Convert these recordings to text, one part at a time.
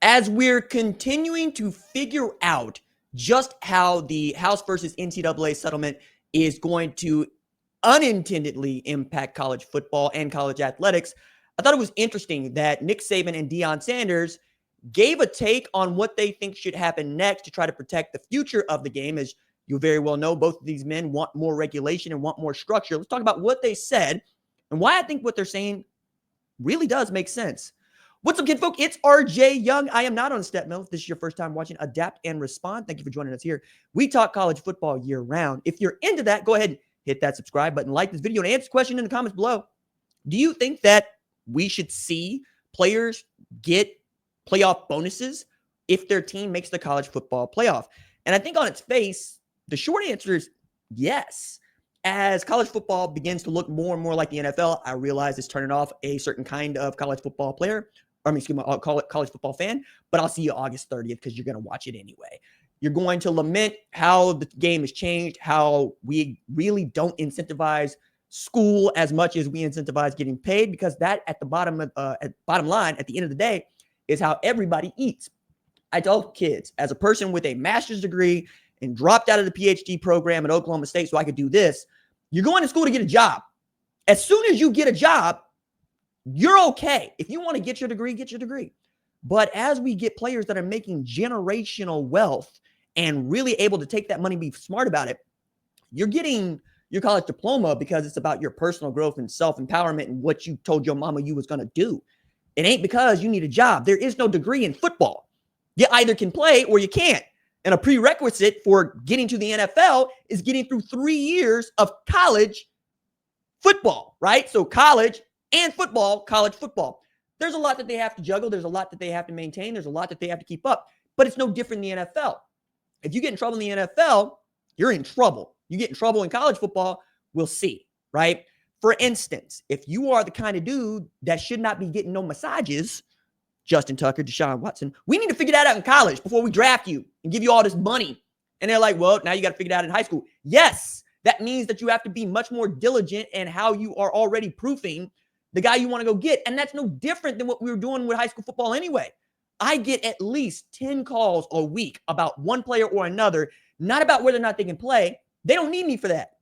as we're continuing to figure out just how the House versus NCAA settlement is going to unintendedly impact college football and college athletics, I thought it was interesting that Nick Saban and Deion Sanders gave a take on what they think should happen next to try to protect the future of the game. As you very well know, both of these men want more regulation and want more structure. Let's talk about what they said and why I think what they're saying really does make sense. What's up, kid folk? It's RJ Young. I am not on Step Mill. If this is your first time watching Adapt and Respond, thank you for joining us here. We talk college football year round. If you're into that, go ahead and hit that subscribe button, like this video, and answer the question in the comments below. Do you think that we should see players get playoff bonuses if their team makes the college football playoff? And I think on its face, the short answer is yes. As college football begins to look more and more like the NFL, I realize it's turning off a certain kind of college football player. I'll call it college football fan, but I'll see you August 30th because you're going to watch it anyway. You're going to lament how the game has changed, how we really don't incentivize school as much as we incentivize getting paid, because that at the bottom line, at the end of the day, is how everybody eats. I tell kids, as a person with a master's degree and dropped out of the PhD program at Oklahoma State so I could do this, you're going to school to get a job. As soon as you get a job, you're okay. If you want to get your degree, get your degree. But as we get players that are making generational wealth and really able to take that money and be smart about it, you're getting your college diploma because it's about your personal growth and self-empowerment and what you told your mama you was going to do. It ain't because you need a job. There is no degree in football. You either can play or you can't. And a prerequisite for getting to the NFL is getting through 3 years of college football, right? So college and football, college football. There's a lot that they have to juggle. There's a lot that they have to maintain. There's a lot that they have to keep up. But it's no different in the NFL. If you get in trouble in the NFL, you're in trouble. You get in trouble in college football, we'll see, right? For instance, if you are the kind of dude that should not be getting no massages, Justin Tucker, Deshaun Watson, we need to figure that out in college before we draft you and give you all this money. And they're like, well, now you got to figure it out in high school. Yes, that means that you have to be much more diligent in how you are already proofing the guy you want to go get. And that's no different than what we were doing with high school football anyway. I get at least 10 calls a week about one player or another, not about whether or not they can play. They don't need me for that.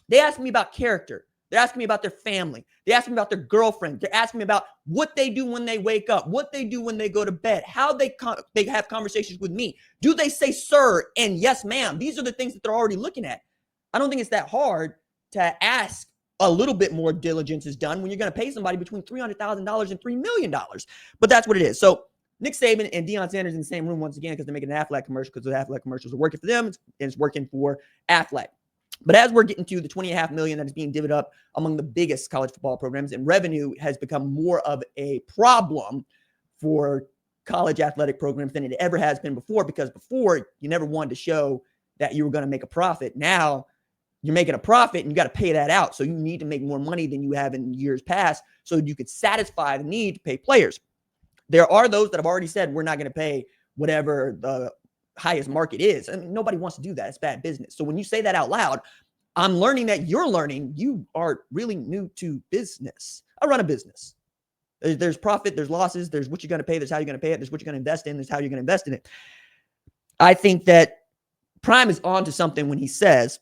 They ask me about character. They're asking me about their family. They ask me about their girlfriend. They're asking me about what they do when they wake up, what they do when they go to bed, how they have conversations with me. Do they say sir and yes, ma'am? These are the things that they're already looking at. I don't think it's that hard to ask a little bit more diligence is done when you're going to pay somebody between $300,000 and $3 million. But that's what it is. So Nick Saban and Deion Sanders in the same room once again because they're making an Aflac commercial because the Aflac commercials are working for them and it's working for Aflac. But as we're getting to the $20.5 million that is being divvied up among the biggest college football programs, and revenue has become more of a problem for college athletic programs than it ever has been before, because before you never wanted to show that you were going to make a profit. Now you're making a profit and you got to pay that out. So you need to make more money than you have in years past so you could satisfy the need to pay players. There are those that have already said we're not going to pay whatever the highest market is. I mean, nobody wants to do that. It's bad business. So when you say that out loud, I'm learning that you're learning you are really new to business. I run a business. There's profit, there's losses, there's what you're going to pay, there's how you're going to pay it, there's what you're going to invest in, there's how you're going to invest in it. I think that Prime is onto something when he says,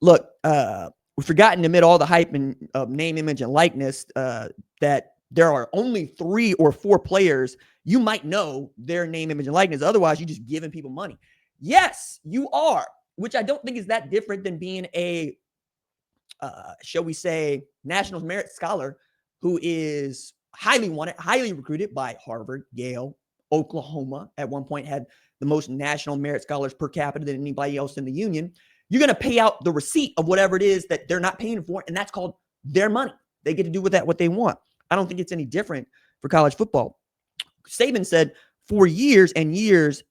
look, we've forgotten amid all the hype and name, image, and likeness that there are only 3 or 4 players you might know their name, image, and likeness. Otherwise, you're just giving people money. Yes, you are, which I don't think is that different than being a, shall we say, National Merit Scholar who is highly wanted, highly recruited by Harvard, Yale, Oklahoma. At one point had the most National Merit Scholars per capita than anybody else in the union. You're going to pay out the receipt of whatever it is that they're not paying for, and that's called their money. They get to do with that what they want. I don't think it's any different for college football. Saban said for years and years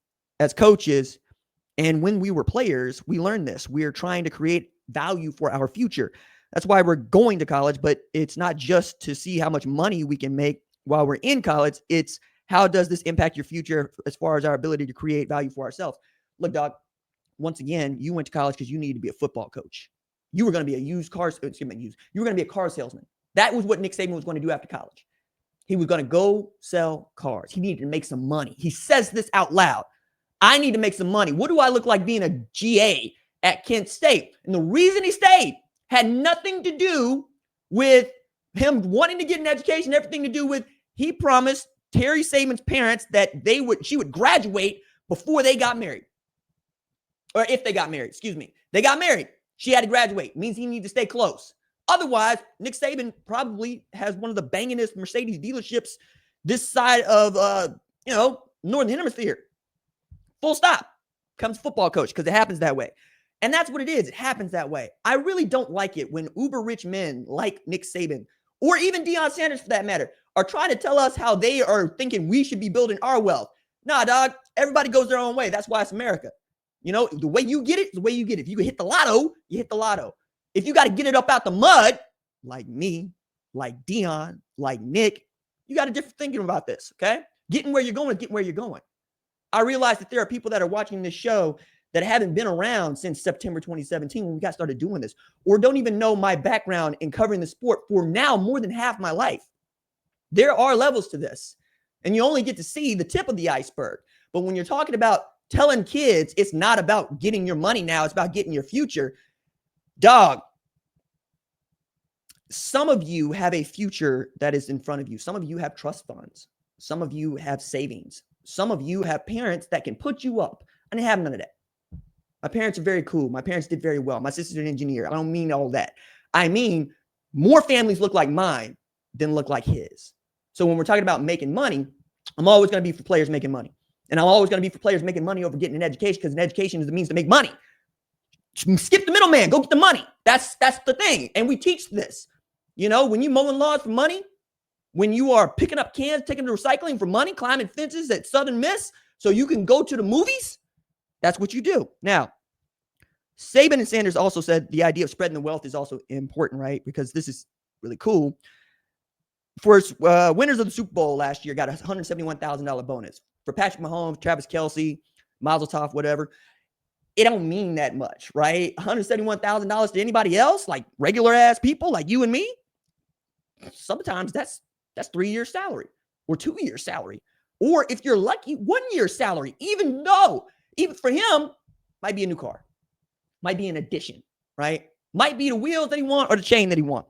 as coaches, and when we were players, we learned this. We are trying to create value for our future. That's why we're going to college, but it's not just to see how much money we can make while we're in college. It's how does this impact your future as far as our ability to create value for ourselves? Look, dog, once again, you went to college because you needed to be a football coach. You were going to be a you were going to be a car salesman. That was what Nick Saban was going to do after college. He was going to go sell cars. He needed to make some money. He says this out loud. I need to make some money. What do I look like being a GA at Kent State? And the reason he stayed had nothing to do with him wanting to get an education, everything to do with he promised Terry Saban's parents that she would graduate before they got married. Or if they got married, excuse me. They got married. She had to graduate. It means he needs to stay close. Otherwise, Nick Saban probably has one of the bangingest Mercedes dealerships this side of, Northern Hemisphere. Full stop. Comes football coach because it happens that way. And that's what it is. It happens that way. I really don't like it when uber rich men like Nick Saban, or even Deion Sanders for that matter, are trying to tell us how they are thinking we should be building our wealth. Nah, dog. Everybody goes their own way. That's why it's America. You know, the way you get it is the way you get it. If you can hit the lotto, you hit the lotto. If you got to get it up out the mud, like me, like Deion, like Nick, you got a different thinking about this, okay? Getting where you're going. I realize that there are people that are watching this show that haven't been around since September 2017 when we got started doing this, or don't even know my background in covering the sport for now more than half my life. There are levels to this, and you only get to see the tip of the iceberg. But when you're talking about telling kids it's not about getting your money now, it's about getting your future, dog, some of you have a future that is in front of you. Some of you have trust funds. Some of you have savings. Some of you have parents that can put you up. I didn't have none of that. My parents are very cool. My parents did very well. My sister's an engineer. I don't mean all that. I mean, more families look like mine than look like his. So when we're talking about making money, I'm always going to be for players making money. And I'm always going to be for players making money over getting an education, because an education is the means to make money. Skip the middleman. Go get the money. That's the thing. And we teach this. You know, when you mowing lawns for money, when you are picking up cans, taking them to recycling for money, climbing fences at Southern Miss so you can go to the movies, that's what you do. Now, Saban and Sanders also said the idea of spreading the wealth is also important, right? Because this is really cool. For winners of the Super Bowl last year got a $171,000 bonus. For Patrick Mahomes, Travis Kelce, Mazel Tov, whatever, it don't mean that much, right? $171,000 to anybody else, like regular ass people like you and me, sometimes that's 3 years salary or 2 years salary. Or if you're lucky, 1 year's salary, even for him, might be a new car, might be an addition, right? Might be the wheels that he want or the chain that he want.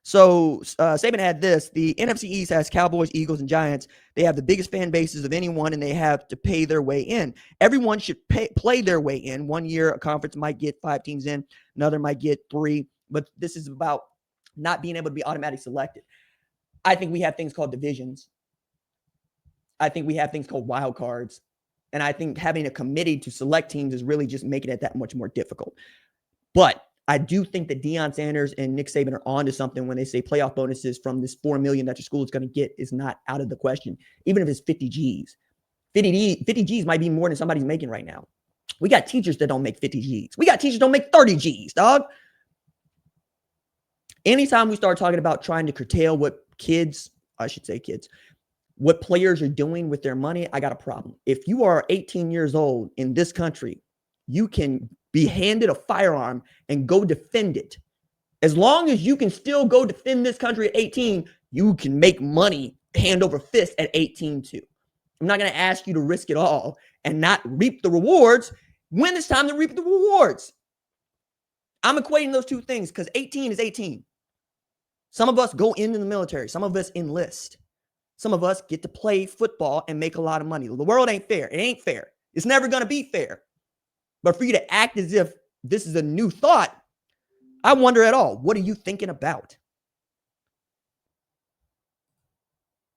So Saban had this. The NFC East has Cowboys, Eagles, and Giants. They have the biggest fan bases of anyone, and they have to pay their way in. Everyone should play their way in. 1 year, a conference might get 5 teams in. Another might get 3. But this is about not being able to be automatically selected. I think we have things called divisions. I think we have things called wild cards. And I think having a committee to select teams is really just making it that much more difficult. But I do think that Deion Sanders and Nick Saban are on to something when they say playoff bonuses from this $4 million that your school is going to get is not out of the question, even if it's 50 G's. 50 G's might be more than somebody's making right now. We got teachers that don't make 50 G's. We got teachers that don't make 30 G's, dog. Anytime we start talking about trying to curtail what what players are doing with their money, I got a problem. If you are 18 years old in this country, you can be handed a firearm and go defend it. As long as you can still go defend this country at 18, you can make money hand over fist at 18 too. I'm not going to ask you to risk it all and not reap the rewards when it's time to reap the rewards. I'm equating those two things because 18 is 18. Some of us go into the military. Some of us enlist. Some of us get to play football and make a lot of money. The world ain't fair. It ain't fair. It's never going to be fair. But for you to act as if this is a new thought, I wonder at all, what are you thinking about?